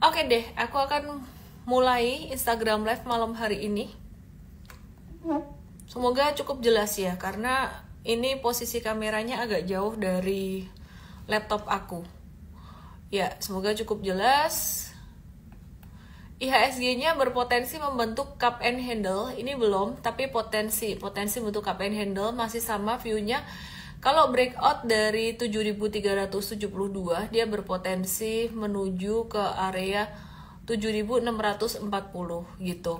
Oke deh, aku akan mulai Instagram Live malam hari ini. Semoga cukup jelas ya, karena ini posisi kameranya agak jauh dari laptop aku. Ya, semoga cukup jelas. IHSG-nya berpotensi membentuk cup and handle. Ini belum, tapi potensi bentuk cup and handle masih sama view-nya. Kalau breakout dari 7.372, dia berpotensi menuju ke area 7.640 gitu.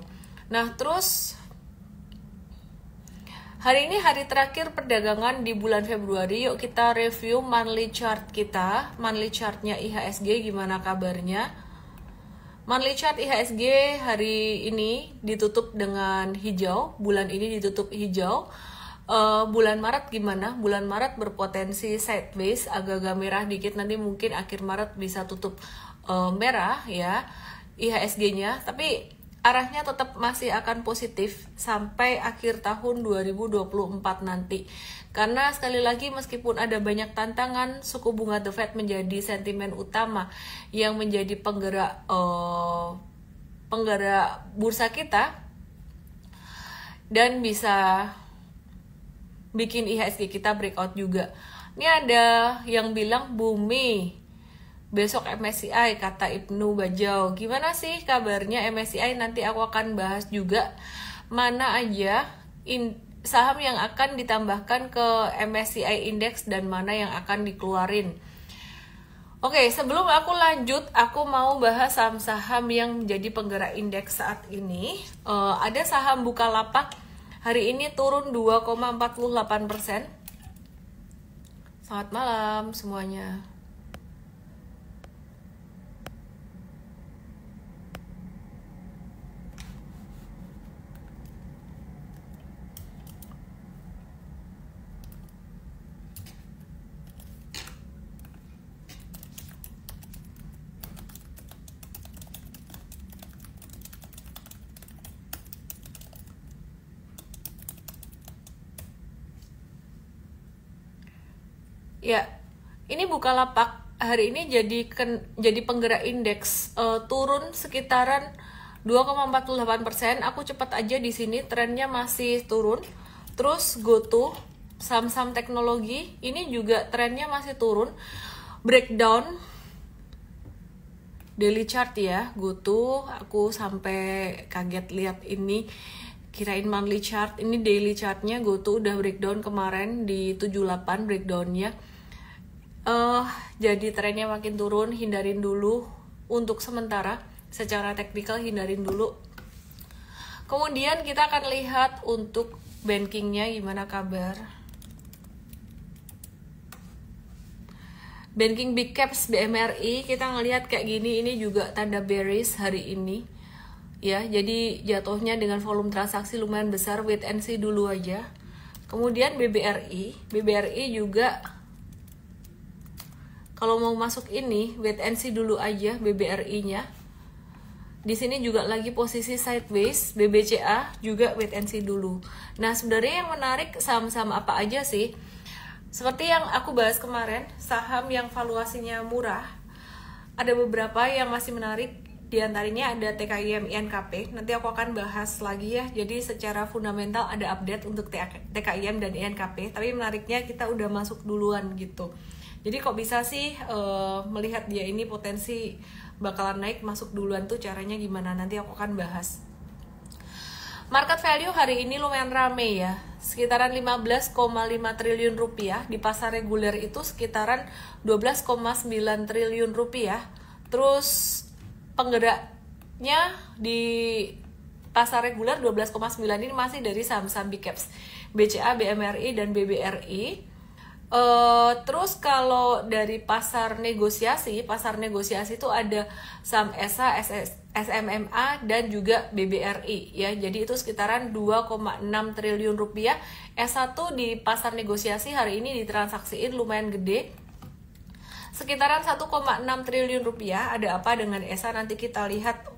Nah, terus hari ini hari terakhir perdagangan di bulan Februari. Yuk kita review monthly chart kita. Monthly chartnya IHSG gimana kabarnya? Monthly chart IHSG hari ini ditutup dengan hijau. Bulan ini ditutup hijau. Bulan Maret gimana? Bulan Maret berpotensi sideways, agak-agak merah dikit. Nanti mungkin akhir Maret bisa tutup merah ya IHSG-nya. Tapi arahnya tetap masih akan positif sampai akhir tahun 2024 nanti. Karena sekali lagi meskipun ada banyak tantangan, suku bunga The Fed menjadi sentimen utama yang menjadi penggerak bursa kita dan bisa bikin IHSG kita breakout juga. Ini ada yang bilang bumi besok MSCI kata Ibnu Bajau. Gimana sih kabarnya MSCI? Nanti aku akan bahas juga mana aja saham yang akan ditambahkan ke MSCI Index dan mana yang akan dikeluarin. Oke, sebelum aku lanjut, aku mau bahas saham-saham yang menjadi penggerak indeks saat ini. Ada saham Bukalapak hari ini turun 2,48%. Selamat malam semuanya. Ya, ini Bukalapak hari ini jadi penggerak indeks, turun sekitaran 2,48%. Aku cepat aja di sini, trennya masih turun. Terus GoTo, saham-saham teknologi ini juga trennya masih turun. Breakdown daily chart ya, GoTo, aku sampai kaget lihat ini. Kirain monthly chart, ini daily chartnya GoTo udah breakdown kemarin di 78 breakdownnya. Jadi trennya makin turun, hindarin dulu untuk sementara. Secara teknikal hindarin dulu. Kemudian kita akan lihat untuk bankingnya gimana kabar. Banking big caps BMRI kita ngelihat kayak gini, ini juga tanda bearish hari ini. Ya, jadi jatuhnya dengan volume transaksi lumayan besar, wait and see dulu aja. Kemudian BBRI juga kalau mau masuk ini wait and see dulu aja BBRI-nya. Di sini juga lagi posisi sideways, BBCA juga wait and see dulu. Nah, sebenarnya yang menarik saham-saham apa aja sih? Seperti yang aku bahas kemarin, saham yang valuasinya murah. Ada beberapa yang masih menarik. Di antaranya ada TKIM INKP, nanti aku akan bahas lagi ya. Jadi secara fundamental ada update untuk TKIM dan INKP, tapi menariknya kita udah masuk duluan gitu. Jadi kok bisa sih melihat dia ini potensi bakalan naik, masuk duluan tuh caranya gimana, nanti aku akan bahas. Market value hari ini lumayan rame ya, sekitaran 15,5 triliun rupiah. Di pasar reguler itu sekitaran 12,9 triliun rupiah. Terus penggeraknya di pasar reguler 12,9 ini masih dari saham-saham big caps BCA, BMRI, dan BBRI. Terus kalau dari pasar negosiasi itu ada saham ESA, SMMA, dan juga BBRI ya. Jadi itu sekitaran 2,6 triliun rupiah. S1 di pasar negosiasi hari ini ditransaksiin lumayan gede, sekitaran 1,6 triliun rupiah. Ada apa dengan ESA? Nanti kita lihat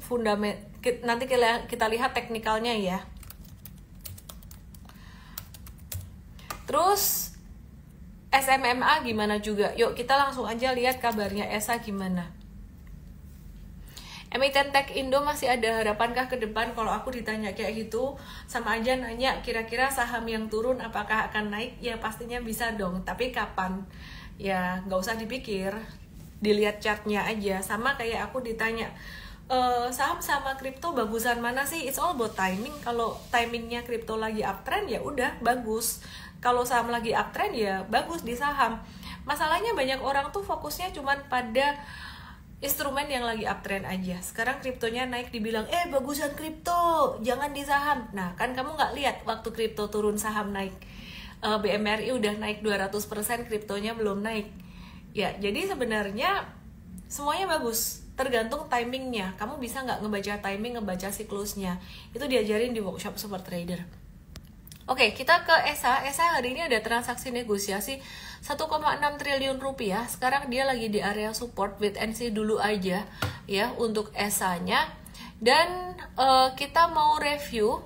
nanti kita lihat teknikalnya ya. Terus SMMA gimana juga? Yuk kita langsung aja lihat kabarnya ESA gimana. Emiten Tech Indo masih ada harapankah ke depan? Kalau aku ditanya kayak gitu, sama aja nanya kira-kira saham yang turun apakah akan naik? Ya pastinya bisa dong, tapi kapan? Ya nggak usah dipikir, dilihat chartnya aja. Sama kayak aku ditanya, saham sama kripto bagusan mana sih? It's all about timing. Kalau timingnya kripto lagi uptrend ya udah bagus. Kalau saham lagi uptrend ya bagus di saham. Masalahnya banyak orang tuh fokusnya cuman pada instrumen yang lagi uptrend aja. Sekarang kriptonya naik dibilang, bagusan kripto, jangan di saham. Nah kan kamu nggak lihat waktu kripto turun saham naik. BMRI udah naik 200%, kriptonya belum naik. Ya jadi sebenarnya semuanya bagus, tergantung timingnya. Kamu bisa nggak ngebaca timing, ngebaca siklusnya. Itu diajarin di workshop Super Trader. Oke, kita ke ESA. ESA hari ini ada transaksi negosiasi 1,6 triliun rupiah. Sekarang dia lagi di area support, wait and see dulu aja ya untuk ESA-nya. Dan kita mau review,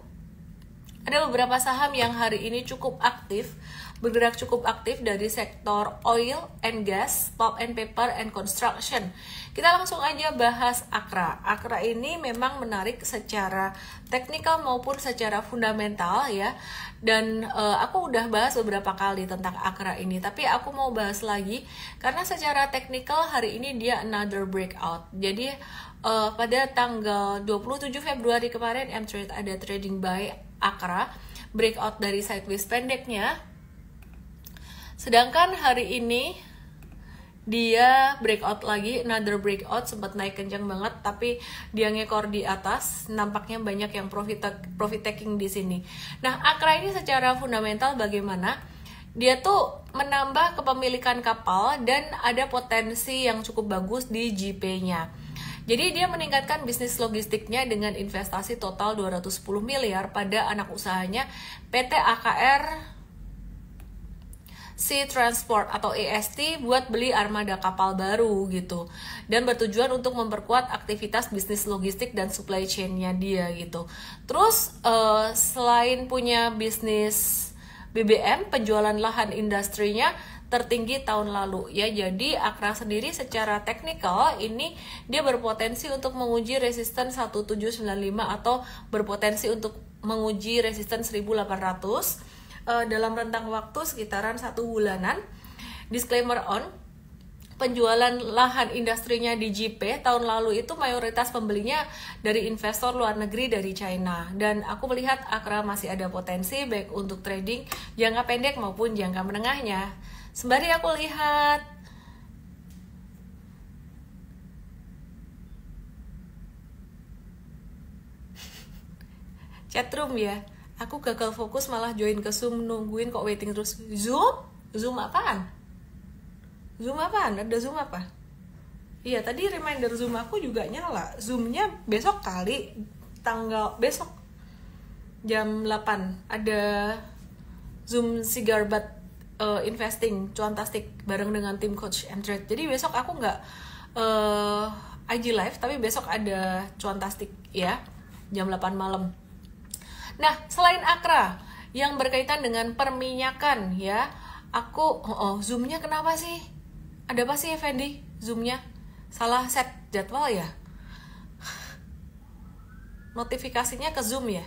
ada beberapa saham yang hari ini cukup aktif, bergerak cukup aktif dari sektor oil and gas, pulp and paper, and construction. Kita langsung aja bahas Akra. Akra ini memang menarik secara teknikal maupun secara fundamental ya. Dan aku udah bahas beberapa kali tentang Akra ini, tapi aku mau bahas lagi karena secara teknikal hari ini dia another breakout. Jadi pada tanggal 27 Februari kemarin M-Trade ada trading buy Akra, breakout dari sideways pendeknya. Sedangkan hari ini dia breakout lagi, another breakout, sempat naik kencang banget, tapi dia ngekor di atas. Nampaknya banyak yang profit taking di sini. Nah, Akra ini secara fundamental bagaimana? Dia tuh menambah kepemilikan kapal dan ada potensi yang cukup bagus di GP-nya. Jadi dia meningkatkan bisnis logistiknya dengan investasi total 210 miliar pada anak usahanya PT AKR Sea Transport atau EST buat beli armada kapal baru gitu, dan bertujuan untuk memperkuat aktivitas bisnis logistik dan supply chain-nya dia gitu. Terus selain punya bisnis BBM, penjualan lahan industrinya tertinggi tahun lalu ya. Jadi Akra sendiri secara teknikal ini dia berpotensi untuk menguji resisten 1795 atau berpotensi untuk menguji resisten 1800 dalam rentang waktu sekitaran 1 bulanan. Disclaimer on, penjualan lahan industrinya di JP tahun lalu itu mayoritas pembelinya dari investor luar negeri dari China, dan aku melihat Akra masih ada potensi baik untuk trading jangka pendek maupun jangka menengahnya. Sembari aku lihat chatroom ya. Aku gagal fokus malah join ke Zoom, nungguin kok waiting terus. Zoom? Zoom apaan? Zoom apaan? Ada Zoom apa? Iya, tadi reminder Zoom aku juga nyala. Zoomnya besok kali, besok jam 8 ada Zoom Sigarbat Investing Cuantastic bareng dengan tim Coach M-Trade. Jadi besok aku nggak IG live, tapi besok ada Cuantastic ya, jam 8 malam. Nah, selain Akra yang berkaitan dengan perminyakan ya, aku Zoom-nya kenapa sih? Ada apa sih Effendi? Zoom-nya salah set jadwal ya? Notifikasinya ke Zoom ya?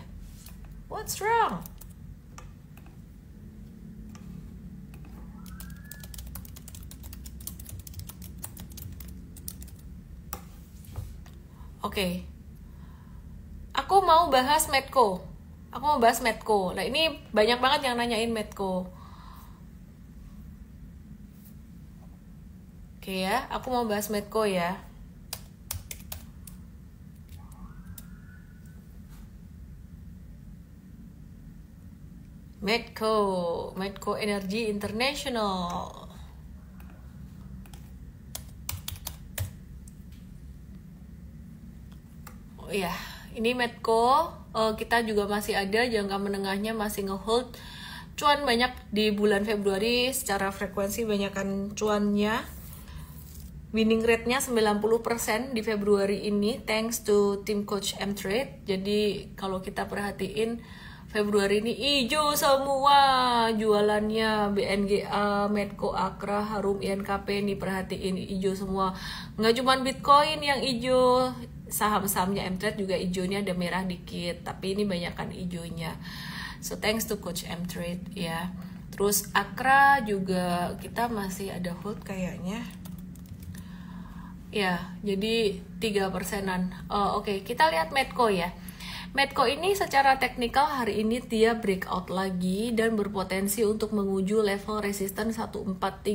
What's wrong? Oke. Aku mau bahas Medco. Nah, ini banyak banget yang nanyain Medco. Oke ya, aku mau bahas Medco ya. Medco Energy International. Oh ya, ini Medco. Kita juga masih ada jangka menengahnya, masih ngehold cuan banyak di bulan Februari. Secara frekuensi banyakan cuannya, winning rate-nya 90% di Februari ini thanks to tim Coach M-Trade. Jadi kalau kita perhatiin Februari ini hijau semua jualannya, BNGA, Medco, Akra, Harum, INKP, nih perhatiin hijau semua. Nggak cuma Bitcoin yang hijau, saham-sahamnya M-Trade juga hijaunya ada merah dikit, tapi ini banyakkan hijaunya. So thanks to Coach M-Trade ya. Terus Akra juga kita masih ada hold kayaknya. Ya, jadi 3%-an. Oke, kita lihat Medco ya. Medco ini secara teknikal hari ini dia breakout lagi dan berpotensi untuk menguju level resisten 1435.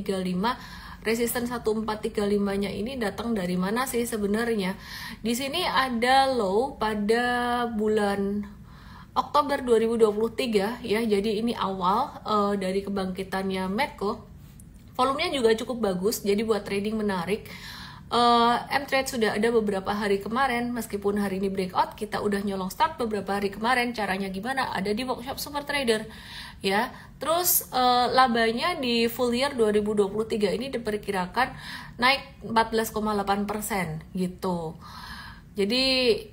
Resisten 1435-nya ini datang dari mana sih sebenarnya? Di sini ada low pada bulan Oktober 2023 ya. Jadi ini awal dari kebangkitannya Medco. Volumenya juga cukup bagus, jadi buat trading menarik. M-Trade sudah ada beberapa hari kemarin, meskipun hari ini breakout, kita udah nyolong start beberapa hari kemarin. Caranya gimana? Ada di workshop Super Trader ya. Terus labanya di full year 2023 ini diperkirakan naik 14,8% gitu. Jadi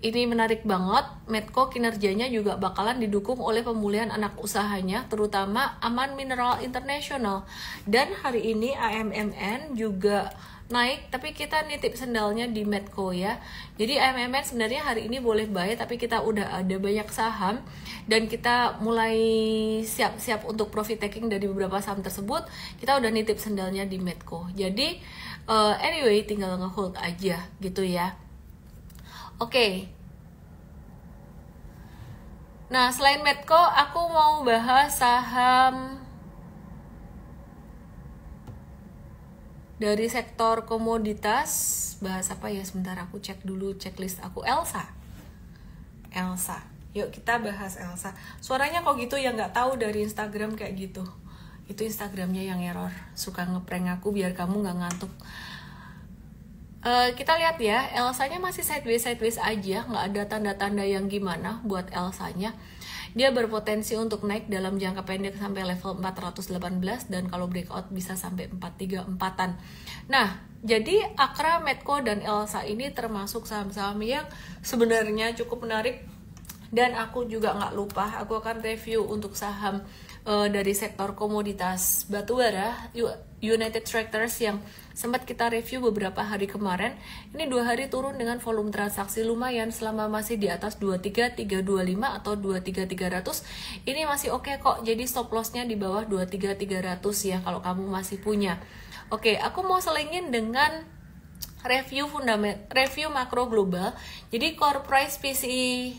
ini menarik banget. Medco kinerjanya juga bakalan didukung oleh pemulihan anak usahanya, terutama Aman Mineral International. Dan hari ini AMMN juga naik, tapi kita nitip sendalnya di Medco ya. Jadi AMMN sebenarnya hari ini boleh buy, tapi kita udah ada banyak saham dan kita mulai siap-siap untuk profit taking dari beberapa saham tersebut. Kita udah nitip sendalnya di Medco. Jadi anyway tinggal nge-hold aja gitu ya. Oke. Nah, selain Medco, aku mau bahas saham dari sektor komoditas. Bahas apa ya? Sebentar aku cek dulu checklist aku. Elsa. Yuk kita bahas Elsa. Suaranya kok gitu ya, nggak tahu dari Instagram kayak gitu. Itu Instagramnya yang error. Suka ngeprank aku biar kamu nggak ngantuk. Kita lihat ya, Elsanya masih sideways aja, nggak ada tanda-tanda yang gimana buat Elsanya. Dia berpotensi untuk naik dalam jangka pendek sampai level 418 dan kalau breakout bisa sampai 434-an. Nah, jadi Akra, Medco, dan Elsa ini termasuk saham-saham yang sebenarnya cukup menarik. Dan aku juga nggak lupa, aku akan review untuk saham dari sektor komoditas batubara, United Tractors yang sempat kita review beberapa hari kemarin. Ini 2 hari turun dengan volume transaksi lumayan selama masih di atas 23325 atau 23300. Ini masih oke kok, jadi stop lossnya di bawah 23300 ya kalau kamu masih punya. Oke, aku mau selingin dengan review makro global. Jadi core price PCE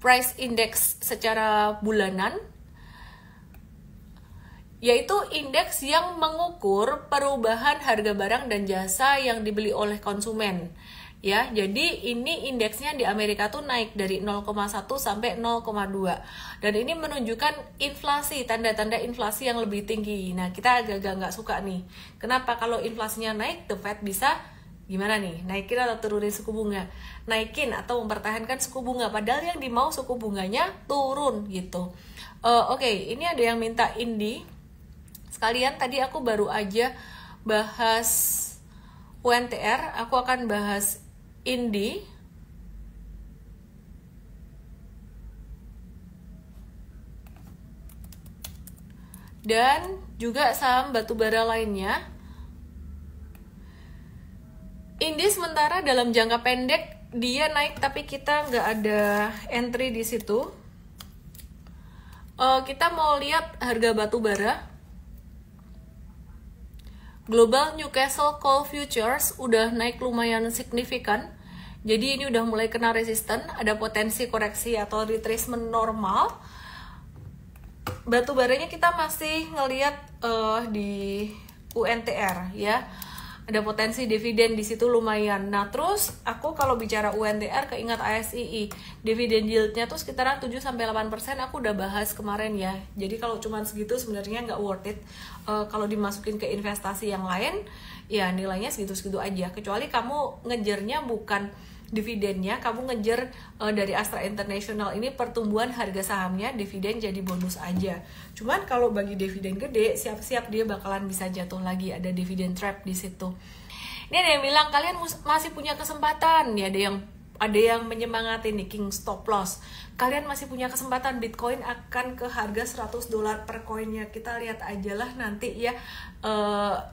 price index secara bulanan, yaitu indeks yang mengukur perubahan harga barang dan jasa yang dibeli oleh konsumen. Ya, jadi ini indeksnya di Amerika tuh naik dari 0,1 sampai 0,2. Dan ini menunjukkan inflasi, tanda-tanda inflasi yang lebih tinggi. Nah, kita agak-agak nggak suka nih. Kenapa kalau inflasinya naik, the Fed bisa gimana nih? Naikin atau turunin suku bunga? Naikin atau mempertahankan suku bunga, padahal yang dimau suku bunganya turun gitu. Oke, ini ada yang minta Indi. Sekalian tadi aku baru aja bahas UNTR, aku akan bahas Indi. Dan juga saham batubara lainnya. Indi sementara dalam jangka pendek dia naik tapi kita nggak ada entry di situ. Kita mau lihat harga batubara. Global Newcastle Coal Futures udah naik lumayan signifikan. Jadi ini udah mulai kena resisten, ada potensi koreksi atau retracement normal. Batu baranya kita masih ngelihat di UNTR ya. Ada potensi dividen di situ lumayan. Nah, terus aku kalau bicara UNTR keingat ASII. Dividen yieldnya tuh sekitaran 7-8%, aku udah bahas kemarin ya. Jadi kalau cuma segitu sebenarnya nggak worth it. Kalau dimasukin ke investasi yang lain, ya nilainya segitu-segitu aja. Kecuali kamu ngejarnya bukan dividennya, kamu ngejar dari Astra International ini pertumbuhan harga sahamnya, dividen jadi bonus aja. Cuman kalau bagi dividen gede, siap-siap dia bakalan bisa jatuh lagi, ada dividen trap di situ. Ini ada yang bilang kalian masih punya kesempatan, ya ada yang ada yang menyemangati nih King Stop Loss. Kalian masih punya kesempatan, Bitcoin akan ke harga $100 per koinnya. Kita lihat aja lah nanti ya.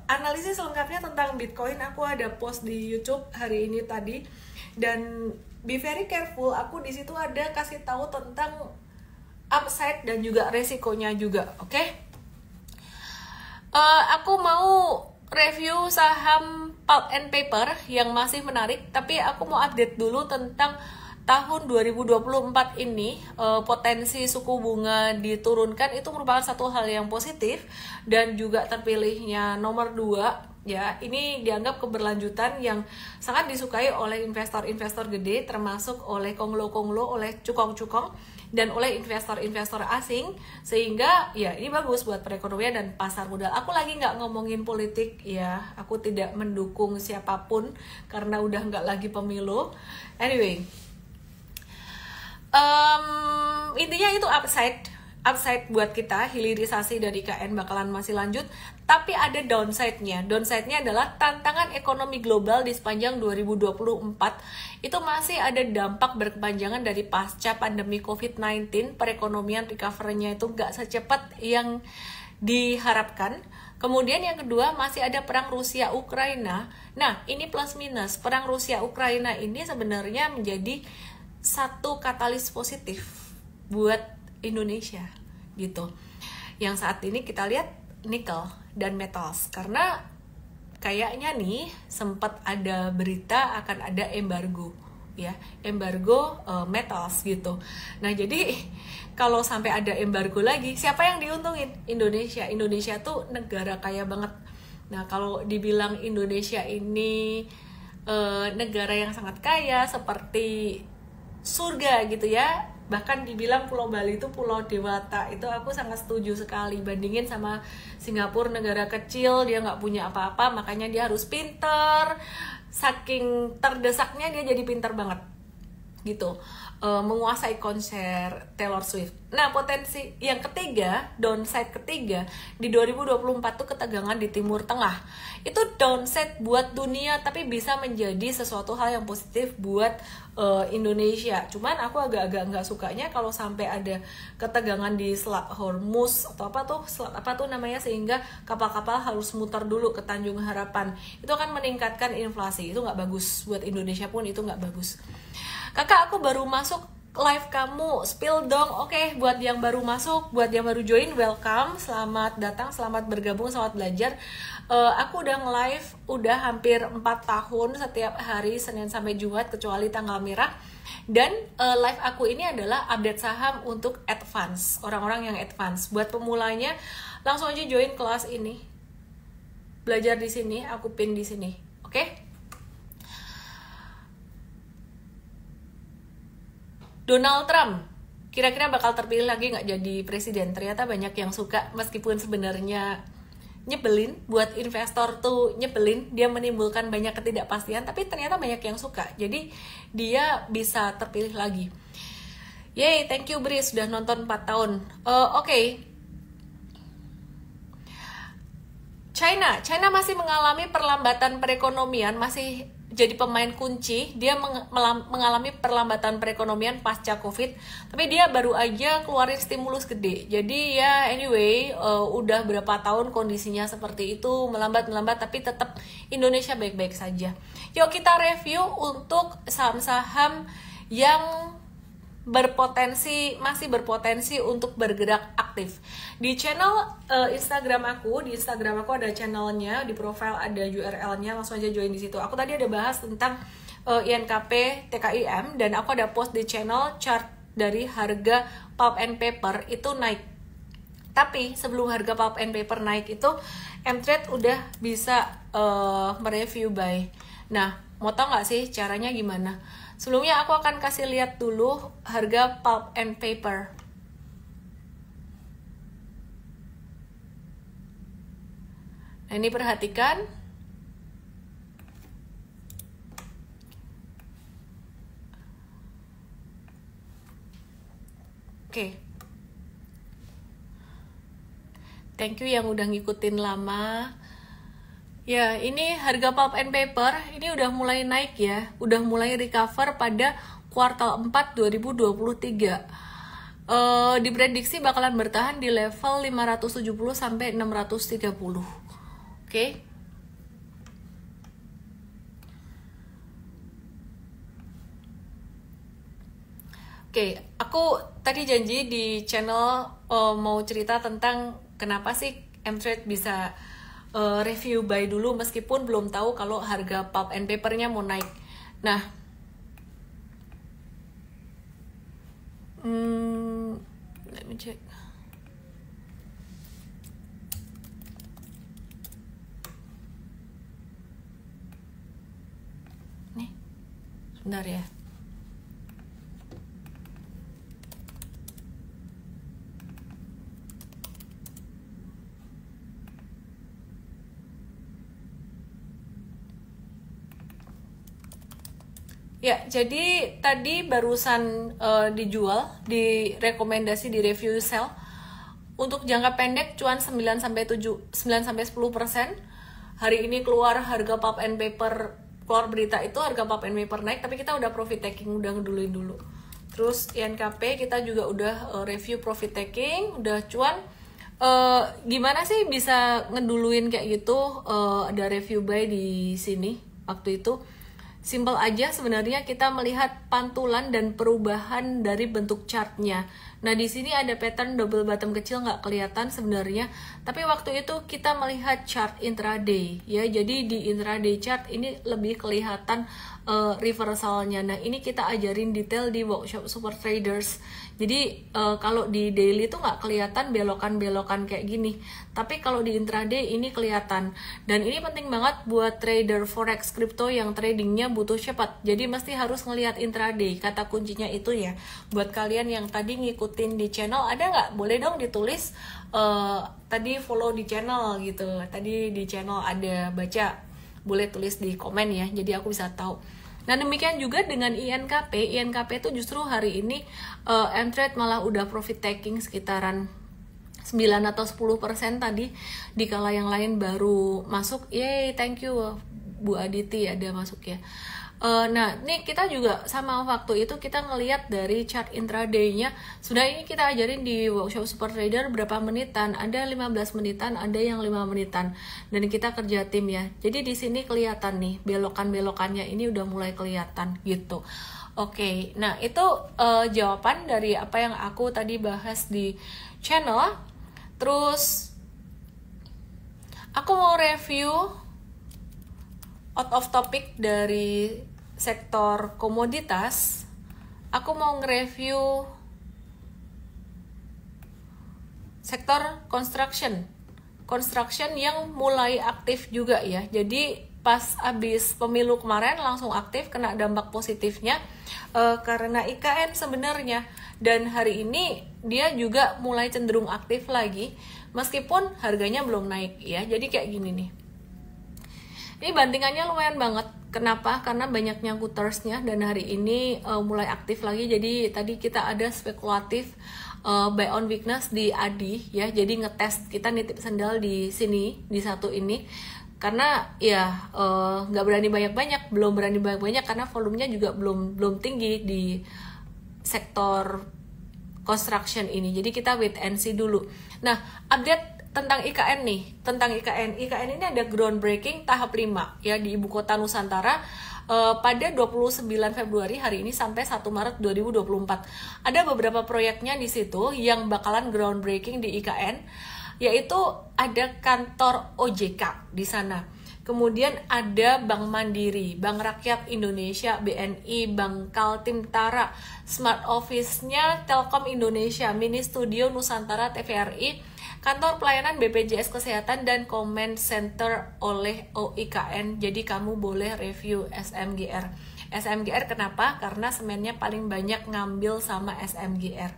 Analisis lengkapnya tentang Bitcoin aku ada post di YouTube hari ini tadi, dan be very careful. Aku di situ ada kasih tahu tentang upside dan juga resikonya juga, oke? Aku mau review saham Pulp and Paper yang masih menarik, tapi aku mau update dulu tentang tahun 2024 ini. Potensi suku bunga diturunkan itu merupakan satu hal yang positif, dan juga terpilihnya nomor 2 ya, ini dianggap keberlanjutan yang sangat disukai oleh investor-investor gede, termasuk oleh konglo-konglo, oleh cukong-cukong, dan oleh investor-investor asing, sehingga ya ini bagus buat perekonomian dan pasar modal. Aku lagi nggak ngomongin politik ya, aku tidak mendukung siapapun karena udah nggak lagi pemilu. Anyway, intinya itu upside buat kita. Hilirisasi dari IKN bakalan masih lanjut, tapi ada downside-nya. Downside-nya adalah tantangan ekonomi global di sepanjang 2024 itu masih ada dampak berkepanjangan dari pasca pandemi COVID-19. Perekonomian recovery-nya itu nggak secepat yang diharapkan. Kemudian yang kedua, masih ada perang Rusia-Ukraina. Nah, ini plus minus. Perang Rusia-Ukraina ini sebenarnya menjadi satu katalis positif buat Indonesia gitu. Yang saat ini kita lihat nikel dan metals, karena kayaknya nih sempat ada berita akan ada embargo ya, embargo metals gitu. Nah, jadi kalau sampai ada embargo lagi, siapa yang diuntungin? Indonesia tuh negara kaya banget. Nah, kalau dibilang Indonesia ini negara yang sangat kaya seperti surga gitu ya, bahkan dibilang Pulau Bali itu pulau dewata, itu aku sangat setuju sekali. Bandingin sama Singapura, negara kecil, dia nggak punya apa-apa, makanya dia harus pinter, saking terdesaknya dia jadi pinter banget gitu, menguasai konser Taylor Swift. Nah, potensi yang ketiga, downside ketiga di 2024 tuh ketegangan di Timur Tengah. Itu downside buat dunia, tapi bisa menjadi sesuatu hal yang positif buat Indonesia. Cuman aku agak-agak nggak sukanya kalau sampai ada ketegangan di Selat Hormuz atau selat apa tuh namanya, sehingga kapal-kapal harus muter dulu ke Tanjung Harapan. Itu akan meningkatkan inflasi. Itu nggak bagus buat Indonesia pun, itu nggak bagus. Kakak, aku baru masuk live kamu, spill dong. Oke, buat yang baru masuk, buat yang baru join, welcome, selamat datang, selamat bergabung, selamat belajar. Aku udah nge-live udah hampir 4 tahun, setiap hari Senin sampai Jumat kecuali tanggal merah. Dan live aku ini adalah update saham untuk advance, orang-orang yang advance. Buat pemulanya langsung aja join kelas ini, belajar di sini, aku pin di sini. Oke? Donald Trump kira-kira bakal terpilih lagi nggak jadi presiden? Ternyata banyak yang suka, meskipun sebenarnya nyebelin buat investor tuh, nyebelin, dia menimbulkan banyak ketidakpastian, tapi ternyata banyak yang suka, jadi dia bisa terpilih lagi. Yay, thank you Bri, sudah nonton 4 tahun. Oke. China masih mengalami perlambatan perekonomian, masih jadi pemain kunci. Dia mengalami perlambatan perekonomian pasca Covid, tapi dia baru aja keluarin stimulus gede. Jadi ya anyway, udah berapa tahun kondisinya seperti itu, melambat, tapi tetap Indonesia baik-baik saja. Yuk kita review untuk saham-saham yang masih berpotensi untuk bergerak aktif. Di channel Instagram aku ada channelnya, di profile ada URL-nya, langsung aja join di situ. Aku tadi ada bahas tentang INKP TKIM, dan aku ada post di channel chart dari harga Pulp and Paper itu naik. Tapi sebelum harga Pulp and Paper naik itu, Mtrade udah bisa mereview buy. Nah, mau tau nggak sih caranya gimana? Sebelumnya aku akan kasih lihat dulu harga Pulp and Paper. Nah, ini perhatikan. Oke. Thank you yang udah ngikutin lama. Ya, ini harga pulp and paper ini udah mulai naik ya, udah mulai recover pada kuartal 4 2023. Diprediksi bakalan bertahan di level 570 sampai 630. Oke. Oke, aku tadi janji di channel mau cerita tentang kenapa sih M-Trade bisa review buy dulu meskipun belum tahu kalau harga pulp and papernya mau naik. Nah, let me check. Nih, sebentar ya. Ya, jadi tadi barusan dijual, direkomendasi di review sell. Untuk jangka pendek cuan 9 sampai 10%. Hari ini keluar harga pulp and paper, keluar berita itu harga pulp and paper naik, tapi kita udah profit taking, udah ngeduluin dulu. Terus INKP kita juga udah review profit taking, udah cuan. Gimana sih bisa ngeduluin kayak gitu? Ada review buy di sini waktu itu. Simple aja sebenarnya, kita melihat pantulan dan perubahan dari bentuk chartnya. Nah, di sini ada pattern double bottom kecil nggak kelihatan sebenarnya, tapi waktu itu kita melihat chart intraday ya. Jadi di intraday chart ini lebih kelihatan reversalnya. Nah, ini kita ajarin detail di workshop super traders. Jadi kalau di daily itu nggak kelihatan belokan-belokan kayak gini, tapi kalau di intraday ini kelihatan. Dan ini penting banget buat trader forex crypto yang tradingnya butuh cepat. Jadi mesti harus ngelihat intraday. Kata kuncinya itu ya. Buat kalian yang tadi ngikutin di channel, ada nggak? Boleh dong ditulis tadi follow di channel gitu. Tadi di channel ada baca, boleh tulis di komen ya. Jadi aku bisa tahu. Nah, demikian juga dengan INKP. INKP itu justru hari ini M-Trade malah udah profit taking sekitaran 9 atau 10% tadi, dikala yang lain baru masuk. Yeay, thank you Bu Aditi ada masuk ya. Nah, nih kita juga sama waktu itu kita ngelihat dari chart intraday-nya. Sudah ini kita ajarin di workshop super trader berapa menitan, ada 15 menitan, ada yang 5 menitan. Dan kita kerja tim ya. Jadi di sini kelihatan nih belokan-belokannya ini udah mulai kelihatan gitu. Oke, nah itu jawaban dari apa yang aku tadi bahas di channel. Terus aku mau review out of topic dari sektor komoditas. Aku mau nge-review sektor construction yang mulai aktif juga ya. Jadi pas abis pemilu kemarin langsung aktif, kena dampak positifnya karena IKN sebenarnya. Dan hari ini dia juga mulai cenderung aktif lagi meskipun harganya belum naik ya. Jadi kayak gini nih, ini bantingannya lumayan banget. Kenapa? Karena banyak nyangkutersnya dan hari ini mulai aktif lagi. Jadi tadi kita ada spekulatif buy on weakness di ADI ya. Jadi ngetes, kita nitip sendal di sini, di satu ini. Karena ya nggak berani banyak-banyak, belum berani banyak-banyak karena volumenya juga belum tinggi di sektor construction ini. Jadi kita wait and see dulu. Nah, update tentang IKN nih, tentang IKN ini ada groundbreaking tahap 5 ya di Ibu Kota Nusantara pada 29 Februari hari ini sampai 1 Maret 2024. Ada beberapa proyeknya di situ yang bakalan groundbreaking di IKN, yaitu ada kantor OJK di sana. Kemudian ada Bank Mandiri, Bank Rakyat Indonesia, BNI, Bank Kaltim Tara, Smart Office-nya Telkom Indonesia, Mini Studio Nusantara TVRI, Kantor Pelayanan BPJS Kesehatan, dan Comment Center oleh OIKN. Jadi kamu boleh review SMGR. SMGR kenapa? Karena semennya paling banyak ngambil sama SMGR.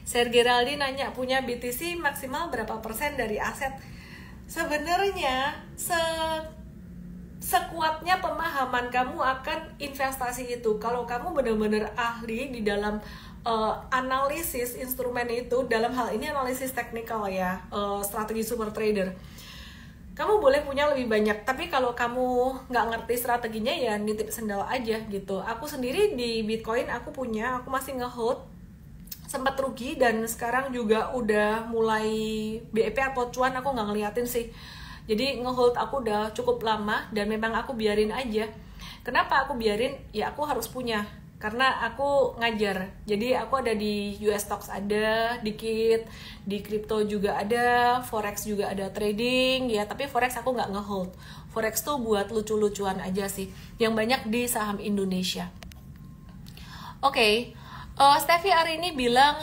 Sergeraldi nanya, punya BTC maksimal berapa persen dari aset? Sebenarnya sekuatnya pemahaman kamu akan investasi itu. Kalau kamu benar-benar ahli di dalam analisis instrumen itu, dalam hal ini analisis teknikal ya, strategi super trader, kamu boleh punya lebih banyak, tapi kalau kamu nggak ngerti strateginya ya nitip sendal aja gitu. Aku sendiri di Bitcoin aku masih nge-hold, sempat rugi, dan sekarang juga udah mulai BEP atau cuan aku nggak ngeliatin sih. Jadi nge-hold aku udah cukup lama dan memang aku biarin aja. Kenapa aku biarin? Ya aku harus punya, karena aku ngajar. Jadi aku ada di US stocks ada dikit, di crypto juga ada, forex juga ada trading ya, tapi forex aku nggak nge-hold. Forex tuh buat lucu-lucuan aja sih, yang banyak di saham Indonesia. Oke. Steffi hari ini bilang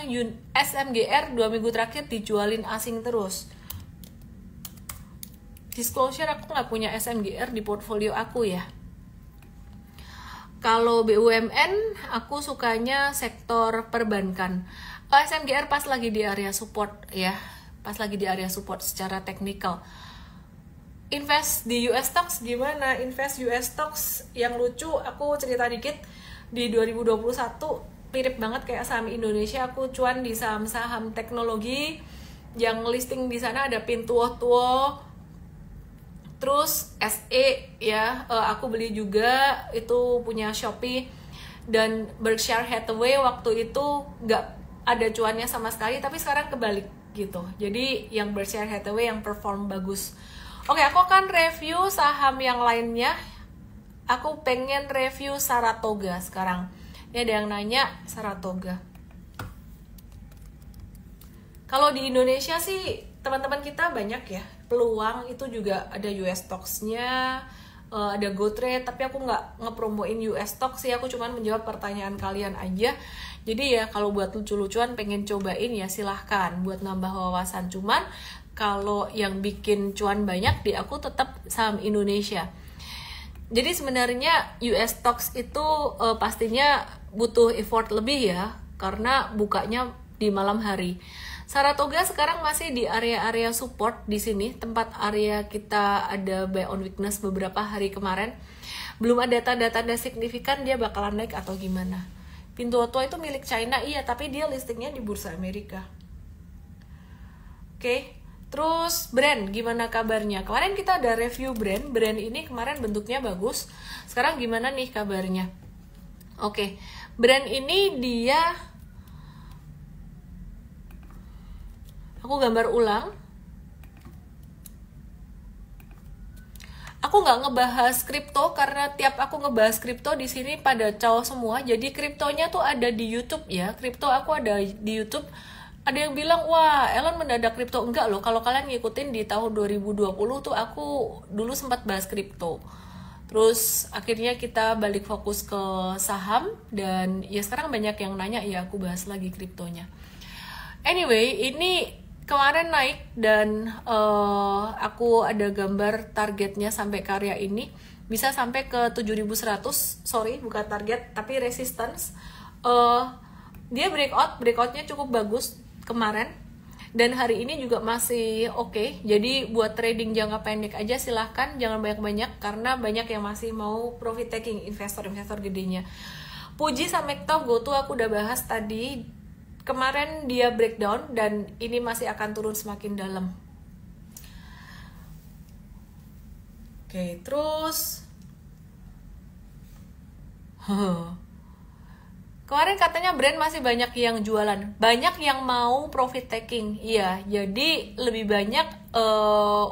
SMGR 2 minggu terakhir dijualin asing terus. Disclosure, aku nggak punya SMGR di portfolio aku ya. Kalau BUMN, aku sukanya sektor perbankan. SMGR pas lagi di area support ya, pas lagi di area support secara teknikal. Invest di US stocks gimana? Invest US stocks yang lucu, aku cerita dikit. Di 2021 mirip banget kayak saham Indonesia, aku cuan di saham-saham teknologi yang listing di sana ada Pintuo, terus SE ya, aku beli juga, itu punya Shopee, dan Berkshire Hathaway waktu itu nggak ada cuannya sama sekali, tapi sekarang kebalik gitu. Jadi yang Berkshire Hathaway yang perform bagus. Oke, aku akan review saham yang lainnya. Aku pengen review Saratoga sekarang. Ini ada yang nanya Saratoga. Kalau di Indonesia sih teman-teman kita banyak ya, peluang itu juga ada US stocks-nya, ada GoTrade, tapi aku nggak ngepromoin US stocks sih, aku cuman menjawab pertanyaan kalian aja. Jadi ya kalau buat lucu-lucuan pengen cobain ya silahkan buat nambah wawasan. Cuman kalau yang bikin cuan banyak di aku tetap saham Indonesia. Jadi sebenarnya US stocks itu pastinya butuh effort lebih ya, karena bukanya di malam hari. Saratoga sekarang masih di area-area support di sini, tempat area kita ada buy on weakness beberapa hari kemarin. Belum ada tanda-tanda signifikan dia bakalan naik atau gimana. Pintuoto itu milik China, iya, tapi dia listingnya di Bursa Amerika. Oke, terus brand gimana kabarnya? Kemarin kita ada review brand ini kemarin bentuknya bagus. Sekarang gimana nih kabarnya? Oke, brand ini dia, aku gambar ulang. Aku nggak ngebahas kripto karena tiap aku ngebahas kripto di sini pada cowok semua. Jadi kriptonya tuh ada di YouTube ya. Kripto aku ada di YouTube. Ada yang bilang, wah Ellen mendadak kripto. Enggak loh, kalau kalian ngikutin di tahun 2020 tuh aku dulu sempat bahas kripto. Terus akhirnya kita balik fokus ke saham, dan ya sekarang banyak yang nanya, ya aku bahas lagi kriptonya. Anyway, ini kemarin naik dan aku ada gambar targetnya sampai karya ini bisa sampai ke 7100. Sorry, bukan target tapi resistance. Dia breakoutnya cukup bagus kemarin, dan hari ini juga masih oke. Jadi buat trading jangka pendek aja silahkan, jangan banyak-banyak karena banyak yang masih mau profit taking, investor gedenya. Puji sama Goto aku udah bahas tadi. Kemarin dia breakdown dan ini masih akan turun semakin dalam. Oke, terus kemarin katanya brand masih banyak yang jualan, banyak yang mau profit taking. Iya, jadi lebih banyak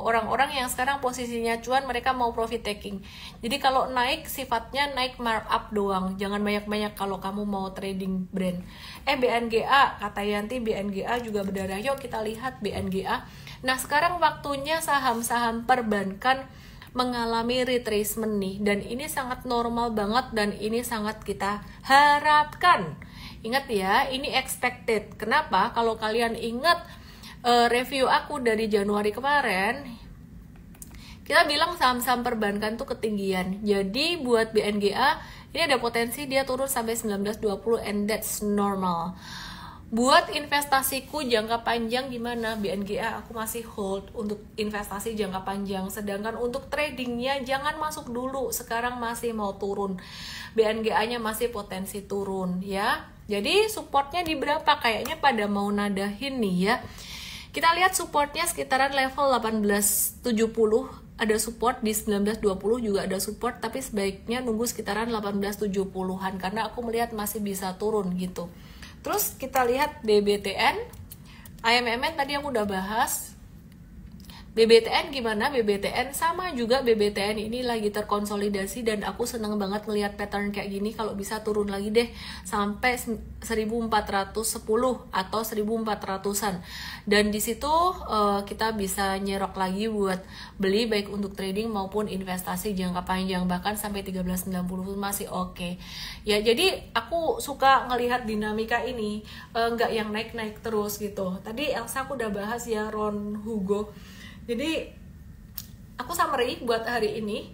orang-orang yang sekarang posisinya cuan, mereka mau profit taking. Jadi kalau naik sifatnya naik markup doang, jangan banyak-banyak kalau kamu mau trading brand. BNGA, kata Yanti BNGA juga berdarah. Yuk kita lihat BNGA. Nah sekarang waktunya saham-saham perbankan mengalami retracement nih, dan ini sangat normal banget dan ini sangat kita harapkan. Ingat ya, ini expected. Kenapa? Kalau kalian ingat review aku dari Januari kemarin, kita bilang saham-saham perbankan tuh ketinggian. Jadi buat BNGA ini ada potensi dia turun sampai 1920, and that's normal. Buat investasiku jangka panjang gimana? BNGA aku masih hold untuk investasi jangka panjang. Sedangkan untuk tradingnya jangan masuk dulu. Sekarang masih mau turun. BNGA-nya masih potensi turun ya. Jadi supportnya di berapa? Kayaknya pada mau nadahin nih ya. Kita lihat supportnya sekitaran level 1870, ada support di 1920 juga ada support, tapi sebaiknya nunggu sekitaran 1870-an karena aku melihat masih bisa turun gitu. Terus kita lihat BBTN, AMMN tadi aku udah bahas. BBTN gimana? BBTN sama juga, BBTN ini lagi terkonsolidasi dan aku seneng banget ngelihat pattern kayak gini. Kalau bisa turun lagi deh sampai 1410 atau 1400-an. Dan di situ kita bisa nyerok lagi buat beli baik untuk trading maupun investasi jangka panjang, bahkan sampai 1390 masih oke. Ya, jadi aku suka ngelihat dinamika ini, nggak yang naik-naik terus gitu. Tadi Elsa aku udah bahas ya Ron Hugo. Jadi aku summary buat hari ini,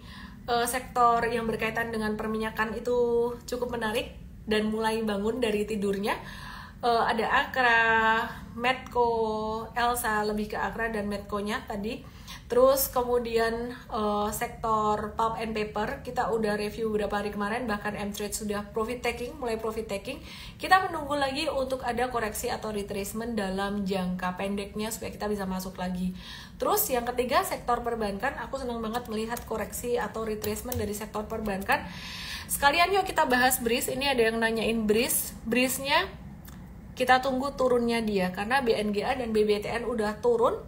sektor yang berkaitan dengan perminyakan itu cukup menarik dan mulai bangun dari tidurnya. Ada Akra, Medco, Elsa lebih ke Akra dan Medco-nya tadi. Terus kemudian sektor pulp and paper kita udah review beberapa hari kemarin, bahkan M-Trade sudah mulai profit taking. Kita menunggu lagi untuk ada koreksi atau retracement dalam jangka pendeknya supaya kita bisa masuk lagi. Terus yang ketiga sektor perbankan, aku senang banget melihat koreksi atau retracement dari sektor perbankan. Sekalian yuk kita bahas BRIS. Ini ada yang nanyain BRIS. BRIS-nya kita tunggu turunnya dia karena BNGA dan BBTN udah turun.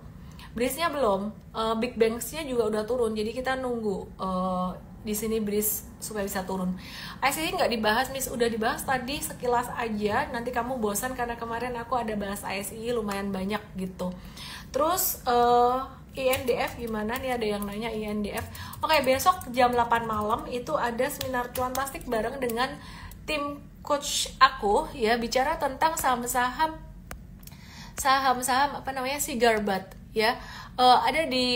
BRIS-nya belum, Big Banks-nya juga udah turun, jadi kita nunggu di sini BRIS supaya bisa turun. ICI nggak dibahas, Miss, udah dibahas tadi sekilas aja, nanti kamu bosan karena kemarin aku ada bahas ICI lumayan banyak gitu. Terus INDF gimana nih, ada yang nanya INDF. Oke, besok jam 8 malam itu ada seminar cuan plastik bareng dengan tim coach aku ya, bicara tentang saham-saham apa namanya, Sigarbat ya. Ada di,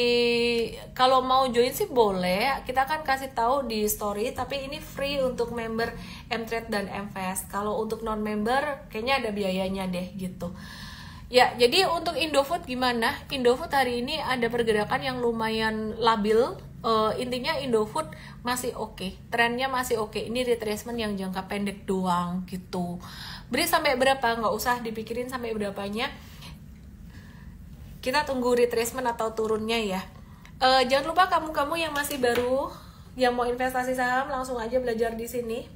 kalau mau join sih boleh, kita akan kasih tahu di story, tapi ini free untuk member M-Trade dan MFast. Kalau untuk non member kayaknya ada biayanya deh gitu. Ya, jadi untuk Indofood gimana? Indofood hari ini ada pergerakan yang lumayan labil. Intinya Indofood masih oke, trennya masih oke. Ini retracement yang jangka pendek doang gitu. Beri sampai berapa? Nggak usah dipikirin sampai berapanya. Kita tunggu retracement atau turunnya ya. Jangan lupa kamu yang masih baru, yang mau investasi saham, langsung aja belajar di sini.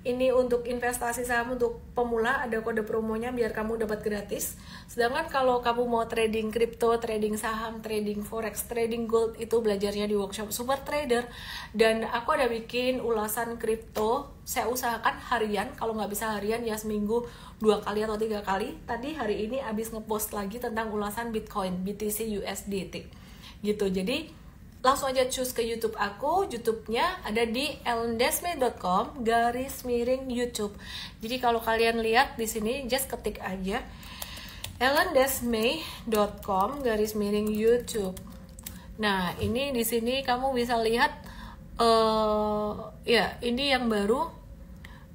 Ini untuk investasi saham untuk pemula, ada kode promonya biar kamu dapat gratis. Sedangkan kalau kamu mau trading kripto, trading saham, trading forex, trading gold, itu belajarnya di workshop Super Trader. Dan aku ada bikin ulasan kripto, saya usahakan harian, kalau nggak bisa harian ya seminggu 2 kali atau 3 kali. Tadi hari ini abis ngepost lagi tentang ulasan Bitcoin, BTC USDT gitu. Jadi langsung aja choose ke YouTube aku. YouTube-nya ada di ellendesmay.com/YouTube. Jadi kalau kalian lihat di sini just ketik aja ellendesmay.com/YouTube. Nah, ini di sini kamu bisa lihat ya, ini yang baru.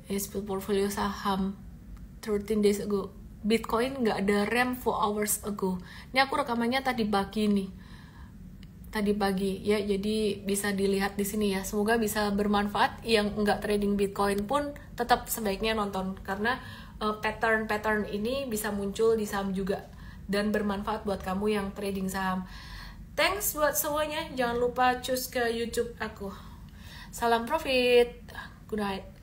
Spill portfolio saham 13 days ago. Bitcoin nggak ada RAM 4 hours ago. Ini aku rekamannya tadi pagi nih. Tadi pagi ya, jadi bisa dilihat di sini ya. Semoga bisa bermanfaat. Yang nggak trading Bitcoin pun tetap sebaiknya nonton karena pattern ini bisa muncul di saham juga dan bermanfaat buat kamu yang trading saham. Thanks buat semuanya. Jangan lupa choose ke YouTube aku. Salam profit. Good night.